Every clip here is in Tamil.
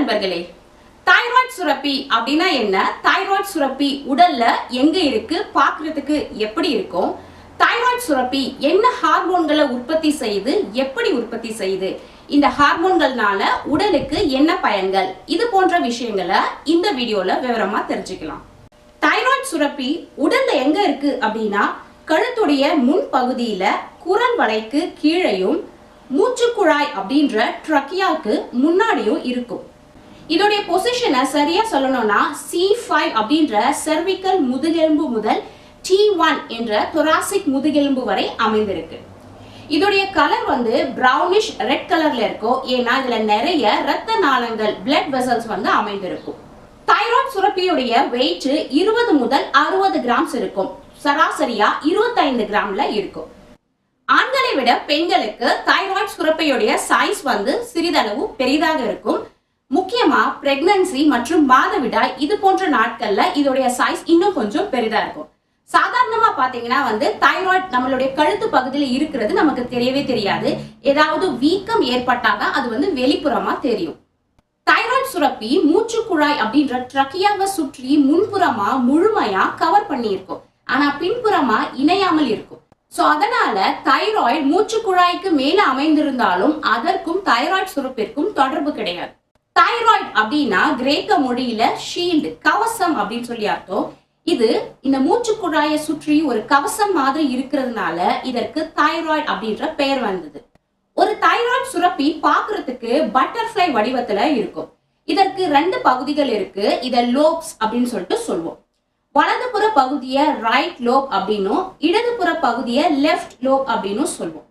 நண்பர்களே, தைராய்டு சுரப்பி அப்படின்னா என்ன? தைராய்டு சுரப்பி உடல்ல எங்க இருக்கு, பார்க்கிறதுக்கு எப்படி இருக்கும்? தைராய்டு சுரப்பி என்ன ஹார்மோன்களை உற்பத்தி செய்யுது, எப்படி உற்பத்தி செய்யுது? இந்த ஹார்மோன்கள்னால உடலுக்கு என்ன பயன்கள்? இது போன்ற விஷயங்களை இந்த வீடியோல விவரமா தெரிஞ்சுக்கலாம். தைராய்டு சுரப்பி உடல்ல எங்க இருக்கு அப்படின்னா, கழுத்துடைய முன் பகுதியில குரல் வளைக்கு கீழையும் மூச்சுக்குழாய் அப்படின்ற ட்ரக்கியாவுக்கு முன்னாடியும் இருக்கும். இதோடைய பொசிஷனை சரியா சொல்லணும்னா C5 அப்படின்ற செர்விக்கல் முதுகெலும்பு முதல் T1 என்ற தொராசிக் முதுகெலும்பு வரை அமைந்திருக்கு. இதோடைய கலர் பிரவுனிஷ் ரெட் கலர்ல இருக்கும். ஏன்னா இதுல நிறைய ரத்த நாளங்கள் பிளட் வெசல்ஸ் அமைந்திருக்கும். தைராய்டு சுரப்பியுடைய வெயிட் 20 முதல் 60 கிராம்ஸ் இருக்கும். சராசரியா 25 கிராம்ல இருக்கும். ஆண்களை விட பெண்களுக்கு தைராய்டு சுரப்பியுடைய சைஸ் சிறிதளவு பெரிதாக இருக்கும். முக்கியமா பிரெக்னன்சி மற்றும் மாதவிடாய் இது போன்ற நாட்கள்ல இதோடைய சைஸ் இன்னும் கொஞ்சம் பெரிதா இருக்கும். சாதாரணமா பாத்தீங்கன்னா தைராய்டு நம்மளுடைய கழுத்து பகுதியில் இருக்கிறது நமக்கு தெரியவே தெரியாது. ஏதாவது வீக்கம் ஏற்பட்டாதான் அது வெளிப்புறமா தெரியும். தைராய்டு சுரப்பி மூச்சு குழாய் அப்படின்ற ட்ரக்கியாவை சுற்றி முன்புறமா முழுமையா கவர் பண்ணி இருக்கும். ஆனா பின்புறமா இணையாமல் இருக்கும். சோ அதனால தைராய்டு மூச்சு குழாய்க்கு மேல அமைந்திருந்தாலும் அதற்கும் தைராய்டு சுரப்பிற்கும் தொடர்பு கிடையாது. தைராய்டு அப்படின்னா கிரேக்க மொழியில ஷீல்டு, கவசம் அப்படின்னு சொல்லி அர்த்தம். இது இந்த மூச்சு குழாயை சுற்றி ஒரு கவசம் மாதிரி இருக்கிறதுனால இதற்கு தைராய்டு அப்படின்ற பெயர் வந்தது. ஒரு தைராய்டு சுரப்பி பாக்குறதுக்கு பட்டர்ஃப்ளை வடிவத்துல இருக்கும். இதற்கு 2 பகுதிகள் இருக்கு. இத லோப்ஸ் அப்படின்னு சொல்லிட்டு சொல்லுவோம். வலதுபுற பகுதியை ரைட் லோப் அப்படின்னும் இடதுபுற பகுதியை லெஃப்ட் லோப் அப்படின்னு சொல்லுவோம்.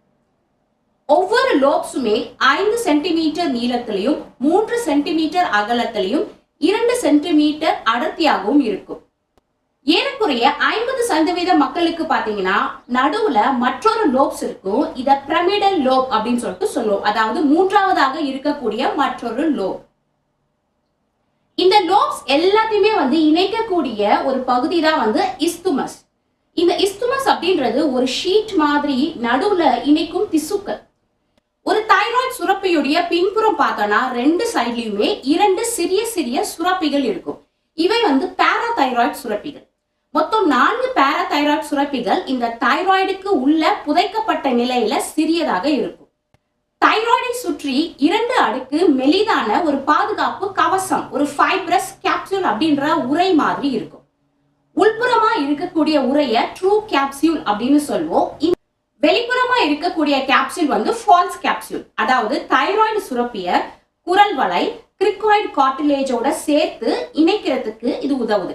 ஒவ்வொரு லோப்ஸுமே 5 சென்டிமீட்டர் நீளத்திலையும் 3 சென்டிமீட்டர் அகலத்திலையும் 2 சென்டிமீட்டர் அடர்த்தியாகவும் இருக்கும். ஏறக்குறைய 50% மக்களுக்கு பாத்தீங்கன்னா நடுவுல மற்றொரு லோப்ஸ் இருக்கும். இத பிரமிடல் லோப் அப்படின்னு சொல்லிட்டு சொல்லுவோம். அதாவது மூன்றாவதாக இருக்கக்கூடிய மற்றொரு லோப். இந்த லோப்ஸ் எல்லாத்தையுமே இணைக்கக்கூடிய ஒரு பகுதி தான் இஸ்துமஸ். இந்த இஸ்துமஸ் அப்படின்றது ஒரு ஷீட் மாதிரி நடுவுல இணைக்கும் திசுக்கள். ஒரு தைராய்டு சுரப்பியுடைய பின்புறம் பார்த்தோம்னா 2 சைட்லயுமே 2 சிறிய சிறிய சுரப்பிகள் இருக்கும். இவை பாராதைராய்டு சுரப்பிகள். மொத்தம் 4 பாராதைராய்டு சுரப்பிகள் இந்த தைராய்டுக்கு உள்ள புதைக்கப்பட்ட நிலையில சிறியதாக இருக்கும். தைராய்டை சுற்றி 2 அடுக்கு மெலிதான ஒரு பாதுகாப்பு கவசம், ஒரு ஃபைப்ரஸ் கேப்சூல் அப்படின்ற உரை மாதிரி இருக்கும். உள்புறமா இருக்கக்கூடிய உரைய ட்ரூ கேப்சூல் அப்படின்னு சொல்லுவோம். வெளிப்புறமா இருக்கக்கூடிய கேப்சூல் ஃபால்ஸ் கேப்சூல். அதாவது தைராய்டு சுரப்பிய குரல் வளை கிரிகாய்டு கார்டிலேஜோட சேர்த்து இணைக்கிறதுக்கு இது உதவுது.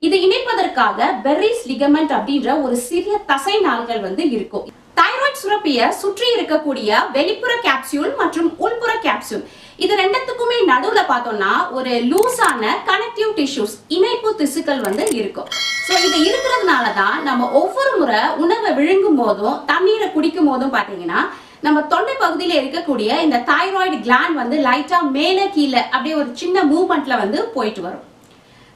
இது இணைப்பதற்காக பெர்ரிஸ் லிகமெண்ட் அப்படின்ற ஒரு சிறிய தசை நாள்கள் இருக்கும். தைராய்டு சுரப்பிய சுற்றி இருக்கக்கூடிய வெளிப்புற கேப்சூல் மற்றும் உள்புற கேப்சூல் இது ரெண்டுத்துக்குமே நடுவுல பார்த்தோம்னா ஒரு லூசான கனெக்டிவ் டிஷ்யூஸ், இணைப்பு திசுக்கள் இருக்கும். சோ இது இருக்கிறதுனாலதான் நம்ம ஒவ்வொரு முறை உணவை விழுங்கும் போதும் தண்ணீரை குடிக்கும் போதும் பாத்தீங்கன்னா நம்ம தொண்டை பகுதியில இருக்கக்கூடிய இந்த தைராய்டு கிளாண்ட் லைட்டா மேல கீழே அப்படியே ஒரு சின்ன மூவ்மெண்ட்ல போயிட்டு வரும்.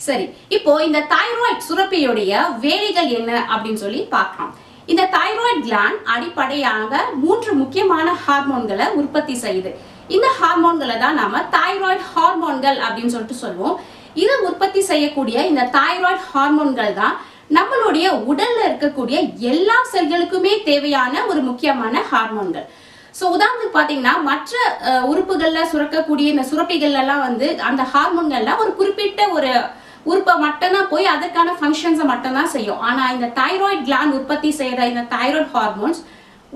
சரி, இப்போ இந்த தைராய்டு சுரப்பியுடைய வேலைகள் என்ன அப்படின்னு சொல்லி பார்க்கலாம். இந்த தைராய்டு கிளாண்ட் அடிப்படையாக 3 முக்கியமான ஹார்மோன்களை உற்பத்தி செய்யுது. இந்த ஹார்மோன்களை தான் நாம தைராய்டு ஹார்மோன்கள் அப்படின்னு சொல்லிட்டு சொல்லுவோம். இதை உற்பத்தி செய்யக்கூடிய இந்த தைராய்டு ஹார்மோன்கள் தான் நம்மளுடைய உடல்ல இருக்கக்கூடிய எல்லா செல்களுக்குமே தேவையான ஒரு முக்கியமான ஹார்மோன்கள். சோ உதாரணத்துக்கு பாத்தீங்கன்னா மற்ற உறுப்புகள்ல சுரக்கக்கூடிய இந்த சுரப்பிகள் எல்லாம் அந்த ஹார்மோன்கள்லாம் ஒரு குறிப்பிட்ட ஒரு உறுப்பை மட்டும்தான் போய் அதற்கான ஃபங்க்ஷன்ஸை மட்டும்தான் செய்யும். ஆனா இந்த தைராய்டு கிளாண்ட் உற்பத்தி செய்யற இந்த தைராய்டு ஹார்மோன்ஸ்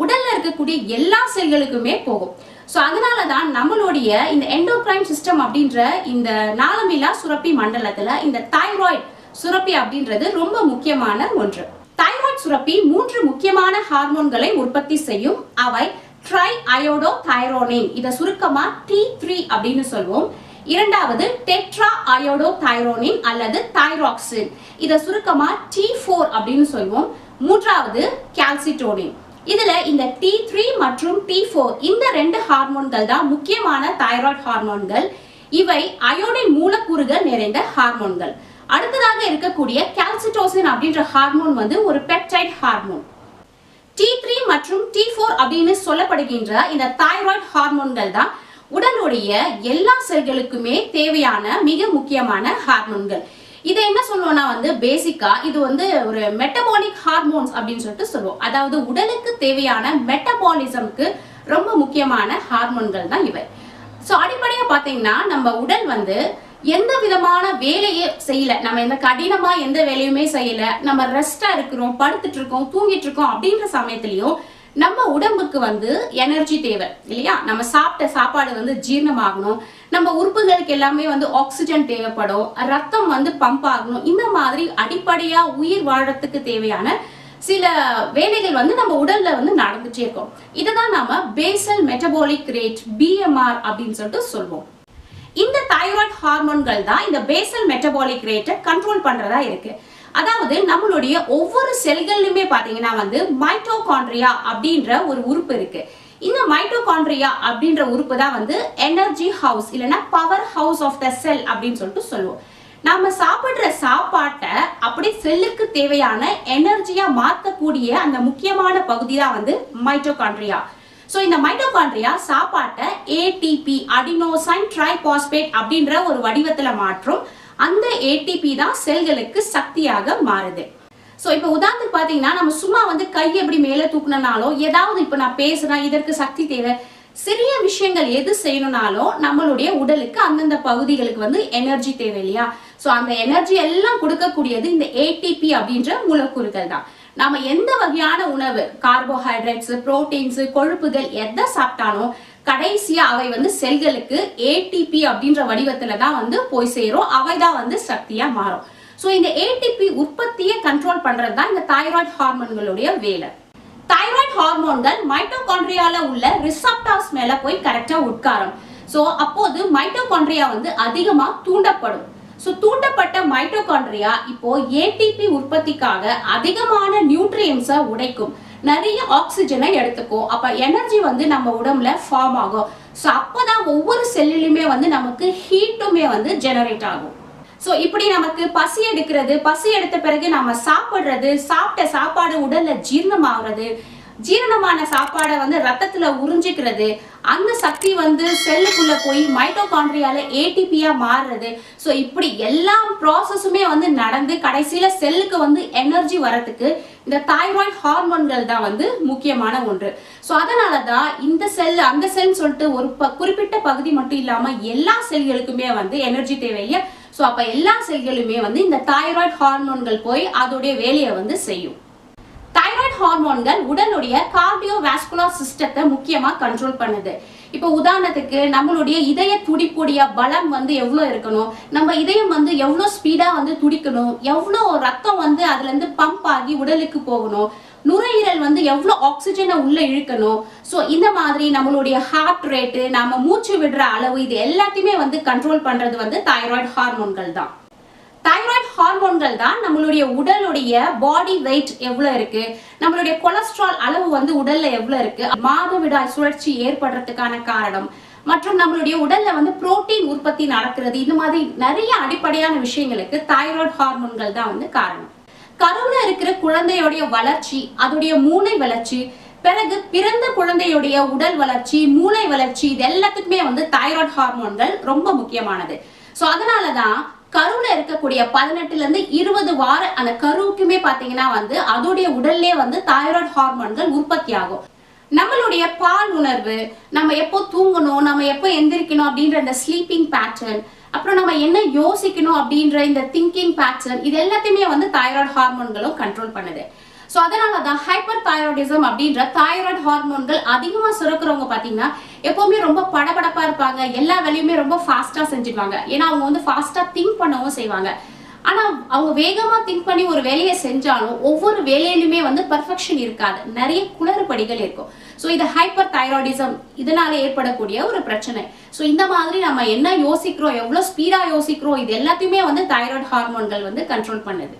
உடல்ல இருக்கக்கூடிய எல்லா செல்களுக்குமே போகும். சோ அதனாலதான் நம்மளுடைய இந்த எண்டோக்ரைன் சிஸ்டம் அப்படின்ற இந்த நாளமில்லா சுரப்பி மண்டலத்துல இந்த தைராய்டு சுரப்பி அப்படின்றது ரொம்ப முக்கியமான ஒன்று. தைராய்டு சுரப்பி 3 முக்கியமான ஹார்மோன்களை உற்பத்தி செய்யும். அவை ட்ரை அயோடோ தைரோனின், இதை சுருக்கமா T3 அப்படின்னு சொல்லுவோம். இரண்டாவது டெட்ரா அயோடோ தைரோனின் அல்லது தைராக்சின், இதை சுருக்கமா T4 அப்படின்னு சொல்லுவோம். மூன்றாவது கால்சிட்டோனின். இதுல இந்த T3 மற்றும் T4 இந்த 2 ஹார்மோன்கள் தான் முக்கியமான தைராய்டு ஹார்மோன்கள். இவை அயோடின் மூலக்கூறுகள் நிறைந்த ஹார்மோன்கள். அடுத்ததாக இருக்கக்கூடிய கால்சிட்டோசின் அப்படின்ற ஹார்மோன் ஒரு பெப்டைட் ஹார்மோன். T3 மற்றும் T4 அப்படின்னு சொல்லப்படுகின்ற இந்த தைராய்டு ஹார்மோன்கள் தான் உடலுடைய எல்லா செல்களுக்குமே தேவையான மிக முக்கியமான ஹார்மோன்கள். இதை என்ன சொல்லுவோம்னா பேசிக்கா இது ஒரு மெட்டபாலிக் ஹார்மோன்ஸ் அப்படின்னு சொல்லிட்டு சொல்லுவோம். அதாவது உடலுக்கு தேவையான மெட்டபாலிசம்க்கு ரொம்ப முக்கியமான ஹார்மோன்கள் தான் இவை. சோ அடிப்படையா பாத்தீங்கன்னா நம்ம உடல் எந்த விதமான வேலையே செய்யல, நம்ம எந்த கடினமா எந்த வேலையுமே செய்யல, நம்ம ரெஸ்டா இருக்கிறோம், படுத்துட்டு இருக்கோம், தூங்கிட்டு இருக்கோம் அப்படின்ற சமயத்திலயும் நம்ம உடம்புக்கு எனர்ஜி தேவை இல்லையா? நம்ம சாப்பிட்ட சாப்பாடு ஜீரணமாகணும், நம்ம உறுப்புகளுக்கு எல்லாமே ஆக்சிஜன் தேவைப்படும், ரத்தம் பம்ப் ஆகணும். இந்த மாதிரி அடிப்படையா உயிர் வாழறதுக்கு தேவையான சில வேலைகள் நம்ம உடல்ல நடந்துட்டே இருக்கும். இதுதான் நாம பேசல் மெட்டபாலிக் ரேட் BMR அப்படின்னு சொல்லிட்டு சொல்வோம். இந்த தைராய்டு ஹார்மோன்கள் தான் இந்த பேசல் மெட்டபாலிக் ரேட்டை கண்ட்ரோல் பண்றதா இருக்கு. அதாவது நம்மளுடைய ஒவ்வொரு செல்களிலுமே பாத்தீங்கன்னா மைட்டோகாண்ட்ரியா அப்படின்ற ஒரு உறுப்பு இருக்கு. இந்த மைட்டோகாண்ட்ரியா அப்படின்ற உறுப்பு தான் எனர்ஜி ஹவுஸ் இல்லைன்னா பவர் ஹவுஸ் ஆஃப் த செல் அப்படின்னு சொல்லிட்டு சொல்லுவோம். நாம சாப்பிடுற சாப்பாட்டை அப்படி செல்லுக்கு தேவையான எனர்ஜியா மாற்றக்கூடிய அந்த முக்கியமான பகுதி தான் மைட்டோகாண்ட்ரியா. சோ இந்த மைட்டோகாண்ட்ரியா சாப்பாட்டை ATP அடினோசைன் ட்ரைபாஸ்பேட் அப்படின்ற ஒரு வடிவத்துல மாற்றும். அந்த ATP தான் செல்களுக்கு சக்தியாக மாறுது. சோ இப்ப உதாரணத்துக்கு பாத்தீங்கன்னா நம்ம சும்மா கை எப்படி மேல தூக்கணும்னாலோ, ஏதாவது இப்ப நான் பேசுறேன் இதற்கு சக்தி தேவை, சிறிய விஷயங்கள் எது செய்யணும்னாலும் நம்மளுடைய உடலுக்கு அந்தந்த பகுதிகளுக்கு எனர்ஜி தேவை இல்லையா? சோ அந்த எனர்ஜி எல்லாம் கொடுக்கக்கூடியது இந்த ATP அப்படின்ற மூலக்கூறுகள் தான். நாம எந்த வகையான உணவு, கார்போஹைட்ரேட்ஸ், புரோட்டீன்ஸ், கொழுப்புகள் எதை சாப்பிட்டாலும் கடைசியா அவை செல்களுக்கு ATP அப்படின்ற வடிவத்துல தான் போய் சேரும். அவைதான் சக்தியா மாறும். சோ இந்த ATP உற்பத்தியை கண்ட்ரோல் பண்றதுதான் இந்த தைராய்டு ஹார்மோன்களுடைய வேலை. தைராய்டு ஹார்மோன்கள் மைட்டோகாண்ட்ரியால உள்ள ரிசப்டார்ஸ் மேல போய் கரெக்டா உட்காரும். சோ அப்போது மைட்டோகாண்ட்ரியா அதிகமா தூண்டப்படும். சோ தூண்டப்பட்ட மைட்டோகாண்ட்ரியா இப்போ ATP உற்பத்திக்காக அதிகமான நியூட்ரியன்ஸை உடைக்கும், நிறைய ஆக்சிஜனை எடுத்துக்கும். அப்ப எனர்ஜி நம்ம உடம்புல ஃபார்ம் ஆகும். சோ அப்பதான் ஒவ்வொரு செல்லிலுமே நமக்கு ஹீட்டுமே ஜெனரேட் ஆகும். சோ இப்படி நமக்கு பசி எடுக்கிறது, பசி எடுத்த பிறகு நம்ம சாப்பிடுறது, சாப்பிட்ட சாப்பாடு உடல்ல ஜீரணமாகிறது, ஜீரணமான சாப்பாடை ரத்தத்துல உறிஞ்சிக்கிறது, அந்த சக்தி செல்லுக்குள்ள போய் மைட்டோகாண்ட்ரியால ATP-யா மாறுறது. சோ இப்படி எல்லா ப்ராசஸுமே நடந்து கடைசியில செல்லுக்கு எனர்ஜி வரதுக்கு இந்த தைராய்டு ஹார்மோன்கள் தான் முக்கியமான ஒன்று. சோ அதனாலதான் இந்த செல் அந்த செல் சொல்லிட்டு ஒரு குறிப்பிட்ட பகுதி மட்டும் இல்லாம எல்லா செல்களுக்குமே எனர்ஜி தேவையில்லையா? சோ அப்ப எல்லா செல்களுமே இந்த தைராய்டு ஹார்மோன்கள் போய் அதோடைய வேலையை செய்யும். தைராய்டு ஹார்மோன்கள் உடலுடைய கார்டியோவாஸ்குலர் சிஸ்டத்தை முக்கியமா கண்ட்ரோல் பண்ணுது. இப்போ உதாரணத்துக்கு நம்மளுடைய இதய துடிப்புடைய பலம் எவ்வளவு இருக்கணும், நம்ம இதயம் எவ்வளவு ஸ்பீடா துடிக்கணும், எவ்வளவு ரத்தம் அதுல இருந்து பம்ப் ஆகி உடலுக்கு போகணும், நுரையீரல் எவ்வளவு ஆக்சிஜனை உள்ள இழுக்கணும். சோ இந்த மாதிரி நம்மளுடைய ஹார்ட் ரேட்டு, நாம மூச்சு விடுற அளவு, இது எல்லாத்தையுமே கண்ட்ரோல் பண்றது தைராய்டு ஹார்மோன்கள் தான். தைராய்டு ஹார்மோன்கள் தான் நம்மளுடைய உடலுடைய பாடி வெயிட் எவ்வளவு இருக்கு, நம்மளுடைய கொலஸ்ட்ரால் அளவு உடல்ல எவ்வளவு இருக்கு, மாதவிடாய் சுழற்சி ஏற்படுறதுக்கான காரணம், மற்றும் நம்மளுடைய உடல்ல புரோட்டீன் உற்பத்தி நடக்கிறது, இந்த மாதிரி நிறைய அடிப்படையான விஷயங்களுக்கு தைராய்டு ஹார்மோன்கள் தான் காரணம். கருவுல இருக்கிற குழந்தையுடைய வளர்ச்சி, அதோடைய மூளை வளர்ச்சி, பிறகு பிறந்த குழந்தையுடைய உடல் வளர்ச்சி, மூளை வளர்ச்சி, இது எல்லாத்துக்குமே தைராய்டு ஹார்மோன்கள் ரொம்ப முக்கியமானது. சோ அதனாலதான் கருவுல இருக்கக்கூடிய 18 இருந்து 20 வார அந்த கருவுக்குமே பாத்தீங்கன்னா அதோடைய உடல்லே தைராய்டு ஹார்மோன்கள் உற்பத்தி ஆகும். நம்மளுடைய பால் உணர்வு, நம்ம எப்போ தூங்கணும், நம்ம எப்போ எந்திரிக்கணும் அப்படின்ற இந்த ஸ்லீப்பிங் பேட்டர்ன், அப்புறம் நம்ம என்ன யோசிக்கணும் அப்படின்ற இந்த திங்கிங் பேட்டர்ன், இது எல்லாத்தையுமே தைராய்டு ஹார்மோன்களும் கண்ட்ரோல் பண்ணுது. சோ அதனாலதான் ஹைப்பர் தைராய்டிசம் அப்படின்ற தைராய்டு ஹார்மோன்கள் அதிகமா சுரக்கிறவங்க பாத்தீங்கன்னா எப்பவுமே ரொம்ப படபடப்பா இருப்பாங்க, எல்லா வேலையுமே ரொம்ப ஃபாஸ்டா செஞ்சுடுவாங்க. ஏன்னா அவங்க ஃபாஸ்டா திங்க் பண்ணவும் செய்வாங்க. ஆனா அவங்க வேகமா திங்க் பண்ணி ஒரு வேலையை செஞ்சாலும் ஒவ்வொரு வேலையிலுமே பெர்ஃபெக்ஷன் இருக்காது, நிறைய குளறுபடிகள் இருக்கும். சோ இது ஹைப்பர் தைராய்டிசம் இதனால ஏற்படக்கூடிய ஒரு பிரச்சனை. சோ இந்த மாதிரி நம்ம என்ன யோசிக்கிறோம், எவ்வளவு ஸ்பீடா யோசிக்கிறோம், இது எல்லாத்தையுமே தைராய்டு ஹார்மோன்கள் கண்ட்ரோல் பண்ணுது.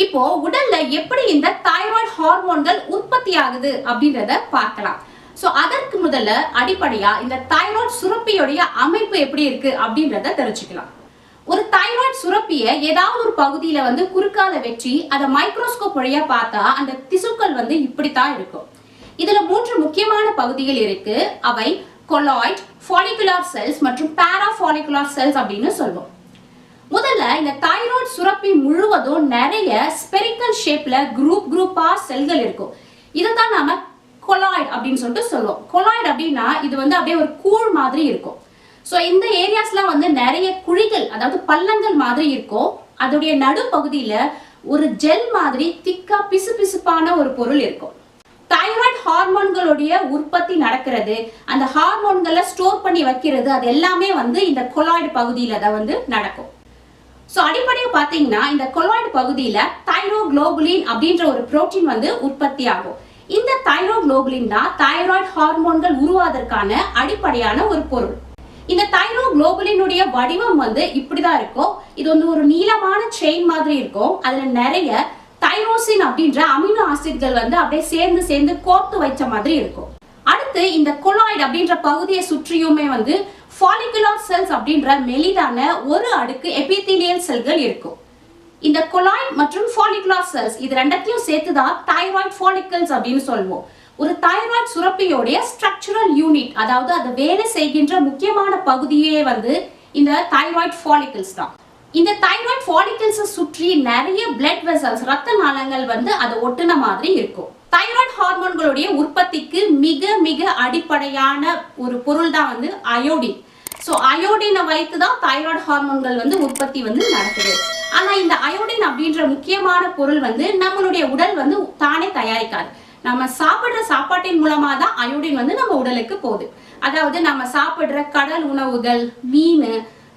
இப்போ உடல்ல எப்படி இந்த தைராய்டு ஹார்மோன்கள் உற்பத்தி ஆகுது அப்படின்றத பார்க்கலாம். சோ அதற்கு முதல்ல அடிப்படையா இந்த தைராய்டு சுரப்பியோடைய அமைப்பு எப்படி இருக்கு அப்படின்றத தெரிஞ்சுக்கலாம். ஒரு தைராய்டு சுரப்பிய ஏதாவது ஒரு பகுதியில குறுக்கால வெற்றி அதை மைக்ரோஸ்கோப் வழியா பார்த்தா அந்த திசுக்கள் இப்படித்தான் இருக்கும். இதுல 3 முக்கியமான பகுதிகள் இருக்கு. அவை கொலாய்ட், ஃபாலிகுலர் செல்ஸ் மற்றும் பாராஃபாலிகுலர் செல்ஸ் அப்படின்னு சொல்லுவோம். முதல்ல இந்த தைராய்டு சுரப்பி முழுவதும் நிறைய ஸ்பெரிக்கல் ஷேப்ல குரூப்பா செல்கள் இருக்கும். இதைத்தான் நாம கொலாய்டு அப்படின்னு சொல்லிட்டு சொல்லுவோம். கொலாய்டு அப்படின்னா இது வந்து அப்படியே ஒரு கூழ் மாதிரி இருக்கும். ஸோ இந்த ஏரியாஸ்லாம் வந்து நிறைய குழிகள், அதாவது பள்ளங்கள் மாதிரி இருக்கும். அதோடைய நடுப்பகுதியில ஒரு ஜெல் மாதிரி திக்கா பிசுபிசுப்பான ஒரு பொருள் இருக்கும். தைராய்டு ஹார்மோன்களுடைய உற்பத்தி நடக்கிறது, அந்த ஹார்மோன்களை ஸ்டோர் பண்ணி வைக்கிறது, அது எல்லாமே வந்து இந்த கொலாய்டு பகுதியில தான் வந்து நடக்கும். ஸோ அடிப்படையாக பார்த்தீங்கன்னா இந்த கொலாய்டு பகுதியில தைரோகுளோபுலின் அப்படின்ற ஒரு புரோட்டீன் வந்து உற்பத்தி ஆகும். இந்த தைரோகுளோபுலின் தான் தைராய்டு ஹார்மோன்கள் உருவாவதற்கான அடிப்படையான ஒரு பொருள். இந்த தைரோகுளோபுலினுடைய வடிவம் வந்து இப்படிதான் இருக்கும். இது வந்து ஒரு நீளமான செயின் மாதிரி இருக்கும். அதுல நிறைய தைரோசின் அப்படின்ற அமினோ ஆசிட்கள் வந்து அப்படியே சேர்ந்து சேர்ந்து கோர்த்து வைச்ச மாதிரி இருக்கும். அடுத்து இந்த கொலாய்டு அப்படின்ற பகுதியை சுற்றியுமே வந்து ஃபாலிகுலர் செல்ஸ் அப்படின்ற மெலிதான ஒரு அடுக்கு எபிதீலியல் செல்கள் இருக்கும். இந்த கொலாய்டு மற்றும் ஃபாலிகுலர் செல்ஸ் இது ரெண்டத்தையும் சேர்த்துதான் தைராய்டு ஃபாலிகல்ஸ் அப்படின்னு சொல்லுவோம். ஒரு தைராய்டு சுரப்பியோடைய ஸ்ட்ரக்சரல் யூனிட், அதாவது அது வேலை செய்கின்ற முக்கியமான பகுதியே வந்து இந்த தைராய்டு ஃபாலிகல்ஸ் தான். இந்த தைராய்டு ஃபாலிகல்ஸை சுற்றி நிறைய பிளட் வெசல்ஸ், ரத்த நாளங்கள் வந்து அதை ஒட்டுன மாதிரி இருக்கும். தைராய்டு ஹார்மோன்களுடைய உற்பத்திக்கு மிக மிக அடிப்படையான ஒரு பொருள் தான் வந்து அயோடின். ஸோ அயோடினை வைத்து தான் தைராய்டு ஹார்மோன்கள் வந்து உற்பத்தி வந்து நடக்குது. ஆனா இந்த அயோடின் அப்படின்ற முக்கியமான பொருள் வந்து நம்மளுடைய உடல் வந்து தானே தயாரிக்காது. நம்ம சாப்பிடுற சாப்பாட்டின் மூலமா தான் அயோடின் வந்து நம்ம உடலுக்கு போகுது. அதாவது நம்ம சாப்பிடுற கடல் உணவுகள், மீன்,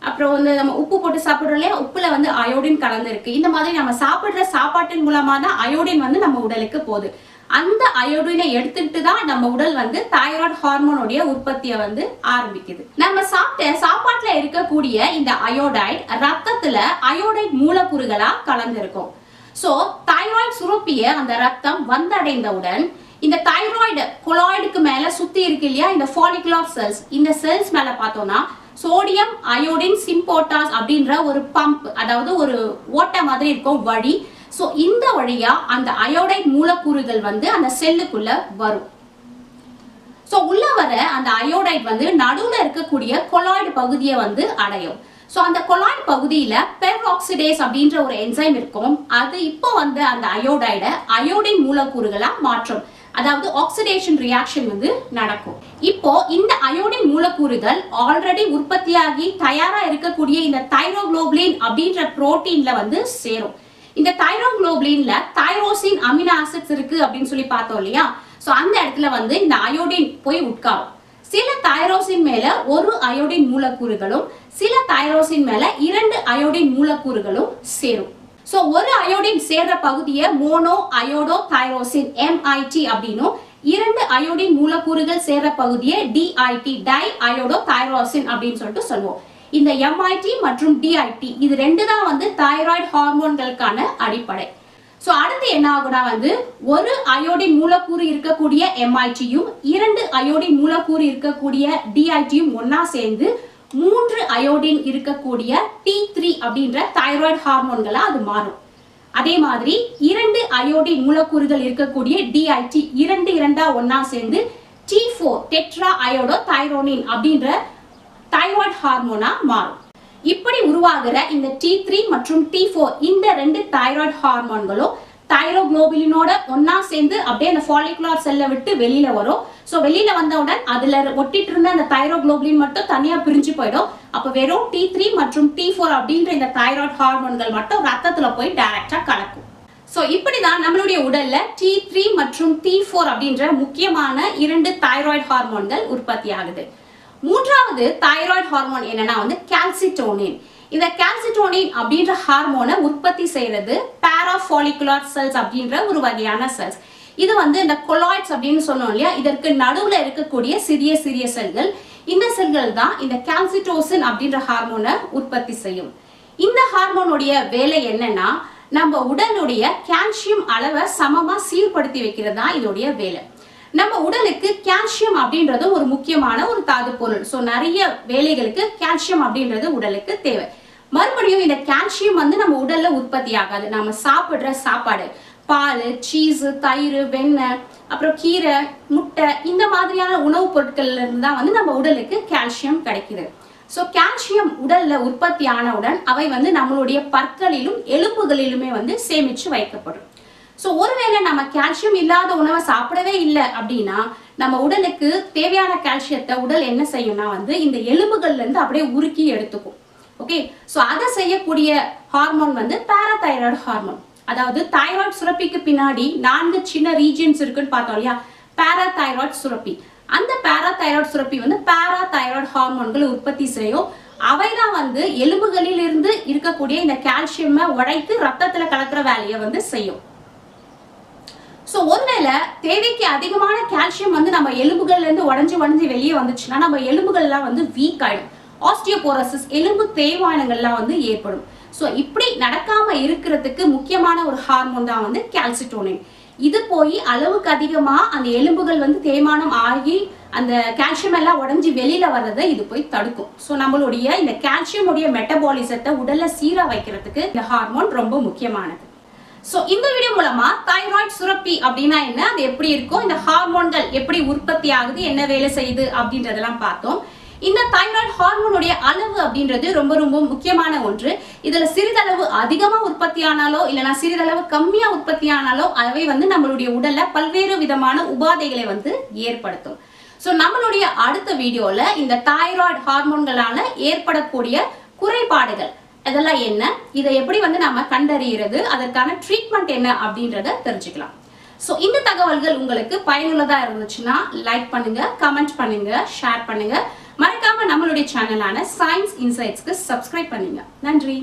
அப்புறம் வந்து நம்ம உப்பு போட்டு சாப்பிடுறோம் இல்லையா, உப்புல வந்து அயோடின் கலந்துருக்கு. இந்த மாதிரி நம்ம சாப்பிடுற சாப்பாட்டின் மூலமா தான் அயோடின் வந்து நம்ம உடலுக்கு போகுது. அந்த அயோடினை எடுத்துக்கிட்டு தான் நம்ம உடல் வந்து தைராய்டு ஹார்மோனுடைய உற்பத்தியை வந்து ஆரம்பிக்குது. நம்ம சாப்பிட்ட சாப்பாட்டுல இருக்கக்கூடிய இந்த அயோடைடு ரத்தத்துல அயோடைடு மூலக்கூறுகளா கலந்துருக்கும். சோ தைராய்டு சுரப்பிய அந்த ரத்தம் வந்தடைந்தவுடன் இந்த தைராய்டு கொலாய்டுக்கு மேல சுத்தி இருக்கு இல்லையா இந்த ஃபாலிகுலர் செல்ஸ், இந்த செல்ஸ் மேல பார்த்தோம்னா சோடியம் அயோடின் சிம்போட்டாஸ் அப்படின்ற ஒரு பம்ப், அதாவது ஒரு ஓட்டை மாதிரி இருக்கும் வழி. சோ இந்த வழியா அந்த அயோடைடு மூலக்கூறுகள் வந்து அந்த செல்லுக்குள்ள வரும். சோ உள்ள வர அந்த அயோடைடு வந்து நடுவுல இருக்கக்கூடிய கொலாய்டு பகுதியை வந்து அடையும். சோ அந்த கொலாய்டு பகுதியில பெராக்சிடேஸ் அப்படின்ற ஒரு என்சைம் இருக்கும். அது இப்போ வந்து அந்த அயோடைட அயோடின் மூலக்கூறுகளா மாற்றும், அதாவது ஆக்சிடேஷன் ரியாக்ஷன் வந்து நடக்கும். இப்போ இந்த அயோடின் மூலக்கூறுகள் ஆல்ரெடி உற்பத்தியாகி தயாரா இருக்கக்கூடிய இந்த தைரோகுளோபுலின் அப்படின்ற புரோட்டீன்ல வந்து சேரும். இந்த தைரோகுளோபுலின்ல தைரோசின் அமினோ ஆசிட்ஸ் இருக்கு அப்படின்னு சொல்லி பார்த்தோம் இல்லையா. சோ அந்த இடத்துல வந்து இந்த அயோடின் போய் உட்காரும். சில தைரோசின் மேல ஒரு அயோடின் மூலக்கூறுகளும் சில தைரோசின் மேல 2 அயோடின் மூலக்கூறுகளும் சேரும். சோ ஒரு அயோடின் சேர்ற பகுதியை மோனோ அயோடோ தைரோசின் MIT அப்படின்னும், 2 அயோடின் மூலக்கூறுகள் சேர்ற பகுதியை DIT டை அயோடோ தைரோசின் அப்படின்னு சொல்லிட்டு சொல்லுவோம். இந்த MIT மற்றும் DIT இது ரெண்டு தான் வந்து தைராய்டு ஹார்மோன்களுக்கான அடிப்படை. சோ அடுத்து என்ன ஆகுனா வந்து ஒரு அயோடின் மூலக்கூறு இருக்கக்கூடிய MIT-யும் 2 அயோடின் மூலக்கூறு இருக்கக்கூடிய DIT-யும் ஒன்னா சேர்ந்து 3 அயோடின் இருக்கக்கூடிய T3 அப்படின்ற தைராய்டு ஹார்மோன்களா அது மாறும். அதே மாதிரி 2 அயோடின் மூலக்கூறுகள் இருக்கக்கூடிய DIT 2 ஒன்னா சேர்ந்து T4 டெட்ரா அயோடோ தைரோனின் அப்படின்ற தைராய்டு ஹார்மோனா மாறும். இப்படி உருவாகிற இந்த T3 மற்றும் T4 இந்த 2 தைராய்டு ஹார்மோன்களும் தைரோகுளோபுலினோட ஒன்னா சேர்ந்து அப்படியே அந்த ஃபாலிகுலர் செல்லை விட்டு வெளியில வரும். சோ வெளியில வந்தவுடன் அதுல ஒட்டிட்டு இருந்த அந்த தைரோகுளோபுலின் மட்டும் தனியா பிரிஞ்சு போயிடும். அப்ப வெறும் T3 மற்றும் T4 அப்படின்ற இந்த தைராய்டு ஹார்மோன்கள் மட்டும் ரத்தத்துல போய் டைரக்டா கலக்கும். சோ இப்படிதான் நம்மளுடைய உடல்ல T3 மற்றும் T4 அப்படின்ற முக்கியமான 2 தைராய்டு ஹார்மோன்கள் உற்பத்தி ஆகுது. மூன்றாவது தைராய்டு ஹார்மோன் என்னன்னா வந்து கால்சிட்டோனின். இந்த கால்சிட்டோனின் அப்படின்ற ஹார்மோனை உற்பத்தி செய்யறது பாராஃபாலிகுலர் செல்ஸ் அப்படின்ற ஒரு வகையான செல்ஸ். இது வந்து இந்த கொலாய்ட்ஸ் அப்படின்னு சொன்னோம் இல்லையா, இதற்கு நடுவுல இருக்கக்கூடிய சிறிய சிறிய செல்கள். இந்த செல்கள் தான் இந்த கால்சிட்டோசின் அப்படின்ற ஹார்மோனை உற்பத்தி செய்யும். இந்த ஹார்மோனுடைய வேலை என்னன்னா நம்ம உடலுடைய கால்சியம் அளவை சமமா சீர்படுத்தி வைக்கிறது தான் இதோடைய வேலை. நம்ம உடலுக்கு கால்சியம் அப்படின்றது ஒரு முக்கியமான ஒரு தாது பொருள். சோ நிறைய வேலைகளுக்கு கால்சியம் அப்படின்றது உடலுக்கு தேவை. மறுபடியும் இந்த கால்சியம் வந்து நம்ம உடல்ல உற்பத்தி ஆகாது. நம்ம சாப்பிடுற சாப்பாடு பால், சீஸ், தயிர், வெண்ணெய், அப்புறம் கீரை, முட்டை இந்த மாதிரியான உணவுப் பொருட்கள்ல இருந்து தான் வந்து நம்ம உடலுக்கு கால்சியம் கிடைக்குது. ஸோ கால்சியம் உடல்ல உற்பத்தி ஆனவுடன் அவை வந்து நம்மளுடைய பற்களிலும் எலும்புகளிலுமே வந்து சேமிச்சு வைக்கப்படும். ஸோ ஒருவேளை நம்ம கால்சியம் இல்லாத உணவை சாப்பிடவே இல்லை அப்படின்னா நம்ம உடலுக்கு தேவையான கால்சியத்தை உடல் என்ன செய்யும்னா வந்து இந்த எலும்புகள்ல இருந்து அப்படியே உருக்கி எடுத்துக்கும். ஓகே, ஸோ அதை செய்யக்கூடிய ஹார்மோன் வந்து பாராதைராய்டு ஹார்மோன். அதாவது தைராய்டு சுரப்பிக்கு பின்னாடி 4 சின்ன ரீஜியன்ஸ் இருக்குன்னு பார்த்தோம் இல்லையா, பாராதைராய்டு சுரப்பி. அந்த பாராதைராய்டு சுரப்பி வந்து பாராதைராய்டு ஹார்மோன்களை உற்பத்தி செய்யும். அவைதான் வந்து எலும்புகளில் இருந்து இருக்கக்கூடிய இந்த கால்சியமை உடைத்து ரத்தத்துல கலக்கிற வேலையை வந்து செய்யும். ஸோ ஒருவேளை தேவைக்கு அதிகமான கால்சியம் வந்து நம்ம எலும்புகள்ல இருந்து உடஞ்சி வெளியே வந்துச்சுன்னா நம்ம எலும்புகள்லாம் வந்து வீக் ஆயிடும். ஆஸ்டியோபோரோசிஸ், எலும்பு தேய்மானங்கள்லாம் வந்து ஏற்படும். ஸோ இப்படி நடக்காம இருக்கிறதுக்கு முக்கியமான ஒரு ஹார்மோன் தான் வந்து கால்சிட்டோனின். இது போய் அளவுக்கு அதிகமா அந்த எலும்புகள் வந்து தேய்மானம் ஆகி அந்த கால்சியம் எல்லாம் உடஞ்சி வெளியில வர்றதை இது போய் தடுக்கும். ஸோ நம்மளுடைய இந்த கால்சியம் உடைய மெட்டபாலிசத்தை உடல்ல சீரா வைக்கிறதுக்கு இந்த ஹார்மோன் ரொம்ப முக்கியமானது. ஸோ இந்த வீடியோ மூலமா தைராய்டு சுரப்பி அப்படின்னா என்ன, அது எப்படி இருக்கும், இந்த ஹார்மோன்கள் எப்படி உற்பத்தி ஆகுது, என்ன வேலை செய்யுது அப்படின்றதெல்லாம் பார்த்தோம். இந்த தைராய்டு ஹார்மோனுடைய அளவு அப்படின்றது ரொம்ப ரொம்ப முக்கியமான ஒன்று. இதுல சிறிதளவு அதிகமா உற்பத்தி ஆனாலோ இல்லைன்னா சிறிதளவு கம்மியா உற்பத்தி ஆனாலோ அவை வந்து நம்மளுடைய உடல்ல பல்வேறு விதமான உபாதைகளை வந்து ஏற்படுத்தும். ஸோ நம்மளுடைய அடுத்த வீடியோல இந்த தைராய்டு ஹார்மோன்களால ஏற்படக்கூடிய குறைபாடுகள் இதெல்லாம் என்ன, இதை எப்படி வந்து நம்ம கண்டறிகிறது, அதற்கான ட்ரீட்மெண்ட் என்ன அப்படின்றத தெரிஞ்சுக்கலாம். ஸோ இந்த தகவல்கள் உங்களுக்கு பயனுள்ளதா இருந்துச்சுன்னா லைக் பண்ணுங்க, கமெண்ட் பண்ணுங்க, ஷேர் பண்ணுங்க. மறக்காம நம்மளுடைய சேனலான சயின்ஸ் இன்சைட்ஸ்க்கு சப்ஸ்கிரைப் பண்ணுங்க. நன்றி.